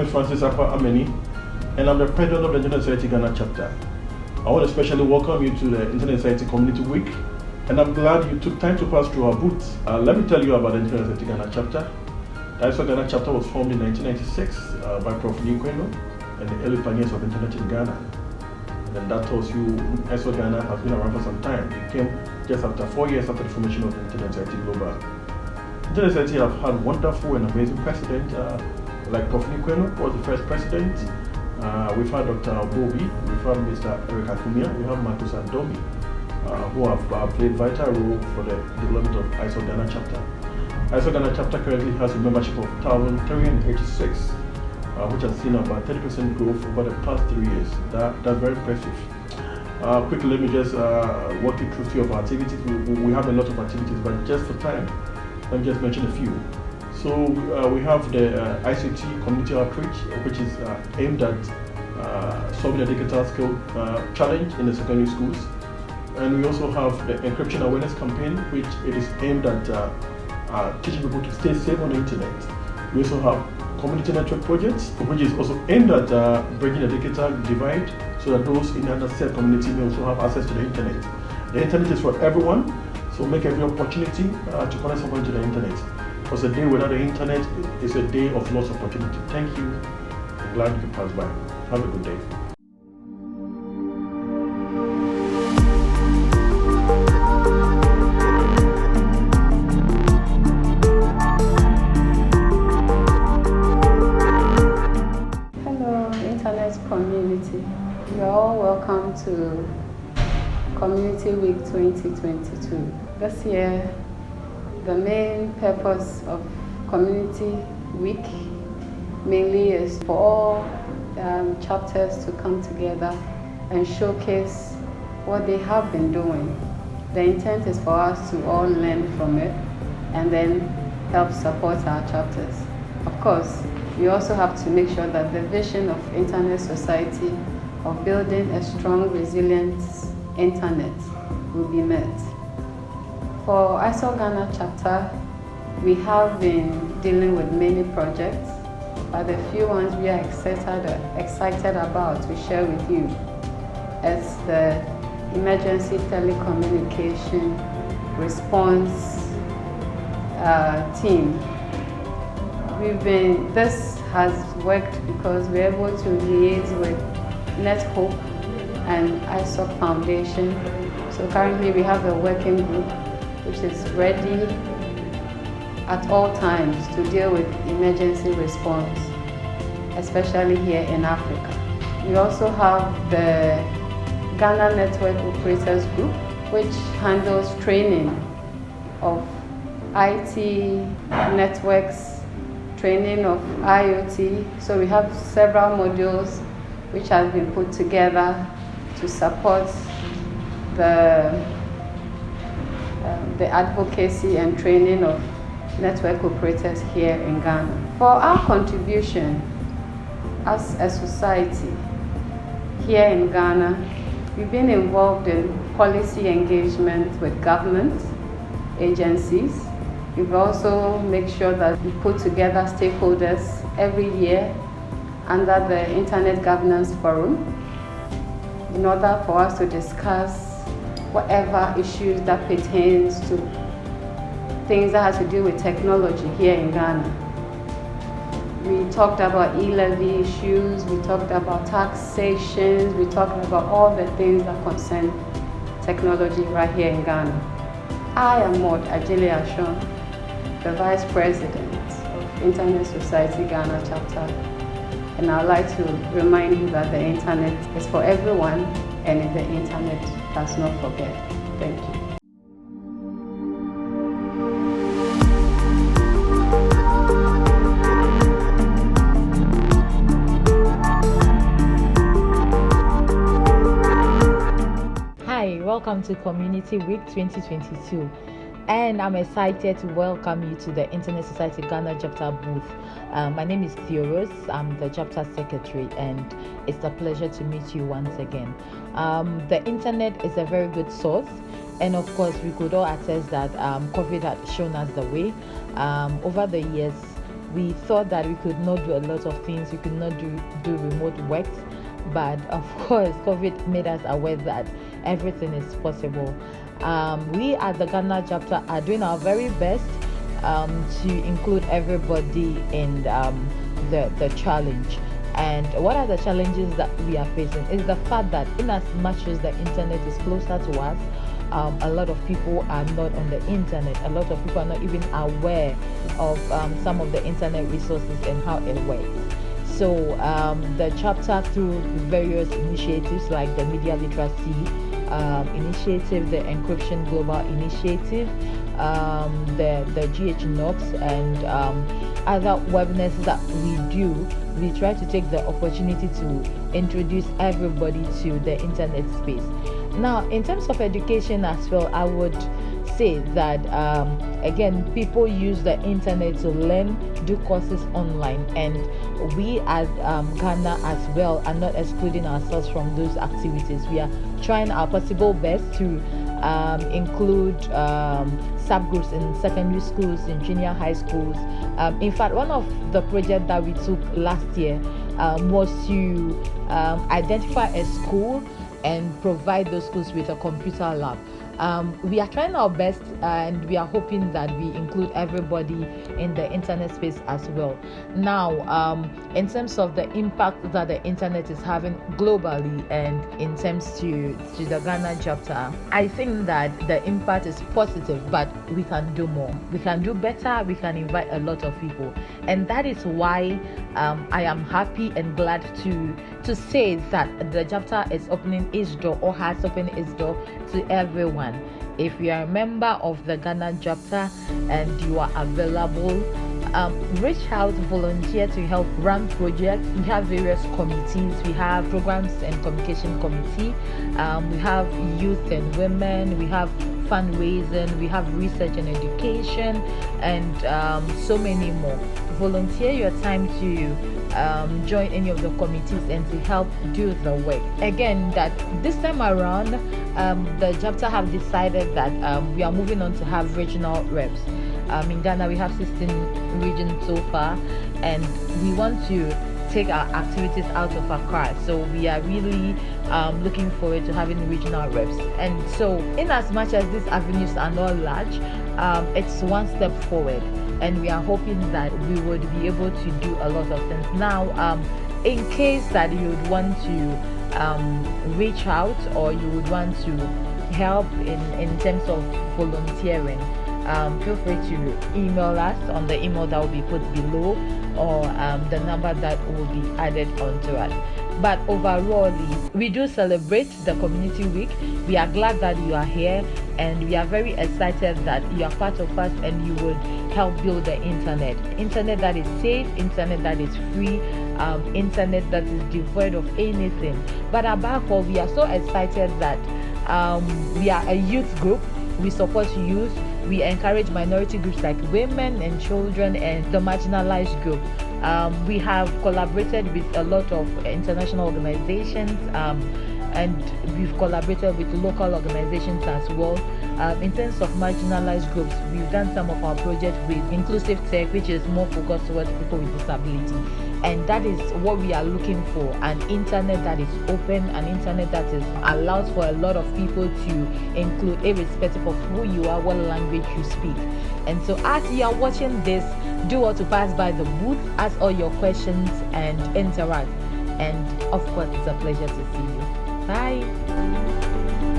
is Francis Apa Ameni, and I'm the president of the Internet Society Ghana chapter. I want to especially welcome you to the Internet Society Community Week, and I'm glad you took time to pass through our booth. Let me tell you about the Internet Society Ghana chapter. The Isoc Ghana chapter was formed in 1996 by Prof. Nikweno and the early pioneers of Internet in Ghana. And then that tells you Isoc Ghana has been around for some time. It came just after 4 years after the formation of the Internet Society Global. Internet Society have had wonderful and amazing presidents, like Prof. Nikweno was the first president. We've had Dr. Bobi, we've had Mr. Eric Akumia, we have Marcus Andomi, who have played vital role for the development of Isoc Ghana chapter. Isoc Ghana chapter currently has a membership of 1,386, which has seen about 30% growth over the past 3 years. That's very impressive. Quickly, let me just walk you through a few of our activities. We have a lot of activities, but just for time, let me just mention a few. So we have the ICT community outreach, which is aimed at solving the digital skill challenge in the secondary schools. And we also have the encryption awareness campaign, which it is aimed at teaching people to stay safe on the internet. We also have community network projects, which is also aimed at bridging the digital divide so that those in the underserved community may also have access to the internet. The internet is for everyone, so make every opportunity to connect someone to the internet. Because a day without the internet is a day of lost opportunity. Thank you. I'm glad you could pass by. Have a good day. Hello, internet community. You are all welcome to Community Week 2022. This year, the main purpose of Community Week mainly is for all chapters to come together and showcase what they have been doing. The intent is for us to all learn from it and then help support our chapters. Of course, we also have to make sure that the vision of Internet Society of building a strong, resilient internet will be met. For Isoc Ghana chapter, we have been dealing with many projects, but the few ones we are excited about we share with you as the emergency telecommunication response team. This has worked because we're able to liaise with NetHope and Isoc Foundation. So currently we have a working group which is ready at all times to deal with emergency response, especially here in Africa. We also have the Ghana Network Operators Group, which handles training of IT networks, training of IoT. So we have several modules which have been put together to support the advocacy and training of network operators here in Ghana. For our contribution as a society here in Ghana, we've been involved in policy engagement with government agencies. We've also made sure that we put together stakeholders every year under the Internet Governance Forum in order for us to discuss whatever issues that pertains to things that has to do with technology here in Ghana. We talked about e-levy issues, we talked about taxations, we talked about all the things that concern technology right here in Ghana. I am Maud Ajele Ashon, the Vice President of Internet Society Ghana chapter, and I'd like to remind you that the internet is for everyone and the internet does not forget. Thank you. Hi, welcome to Community Week 2022. And I'm excited to welcome you to the Internet Society Ghana chapter booth. My name is Theoros. I'm the chapter secretary, and it's a pleasure to meet you once again. The internet is a very good source, and of course, we could all attest that COVID had shown us the way. Over the years, We thought that we could not do a lot of things, we could not do remote work, but of course COVID made us aware that everything is possible. We at the Ghana chapter are doing our very best to include everybody in the challenge. And what are the challenges that we are facing is the fact that in as much as the internet is closer to us, a lot of people are not on the internet. A lot of people are not even aware of some of the internet resources and how it works. So the chapter, through various initiatives like the Media Literacy Initiative, the Encryption Global Initiative, the GH-NOX, and other webinars that we do, we try to take the opportunity to introduce everybody to the internet space. Now, in terms of education as well, I would say that again, people use the internet to learn, do courses online, and we as Ghana as well are not excluding ourselves from those activities. We are trying our possible best to include subgroups in secondary schools, in junior high schools. In fact, one of the projects that we took last year was to identify a school and provide those schools with a computer lab. We are trying our best, and we are hoping that we include everybody in the internet space as well. Now, in terms of the impact that the internet is having globally and in terms to the Ghana chapter, I think that the impact is positive, but we can do more. We can do better. We can invite a lot of people, and that is why I am happy and glad to say that the chapter is opening its door, or has opened its door to everyone. If you are a member of the Ghana chapter and you are available, reach out, volunteer to help run projects. We have various committees. We have programs and communication committee. We have youth and women. We have fundraising. We have research and education, and so many more. Volunteer your time to join any of the committees and to help do the work. Again, that this time around, the chapter have decided that we are moving on to have regional reps. In Ghana, we have 16 regions so far, and we want to take our activities out of Accra. So we are really looking forward to having regional reps. And so, in as much as these avenues are not large, it's one step forward. And we are hoping that we would be able to do a lot of things. Now, in case that you would want to reach out, or you would want to help in terms of volunteering, feel free to email us on the email that will be put below, or the number that will be added onto us. But overall, we do celebrate the Community Week. We are glad that you are here, and we are very excited that you are part of us and you would help build the internet that is safe, internet that is free, internet that is devoid of anything. But above all, we are so excited that we are a youth group. We support youth. We encourage minority groups like women and children and the marginalized group. We have collaborated with a lot of international organizations, and we've collaborated with local organizations as well. In terms of marginalized groups, we've done some of our projects with Inclusive Tech, which is more focused towards people with disability. And that is what we are looking for, an internet that is open, an internet that is allows for a lot of people to include, irrespective of who you are, what language you speak. And so as you are watching this, do want to pass by the booth, ask all your questions and interact. And of course, it's a pleasure to see you. Bye.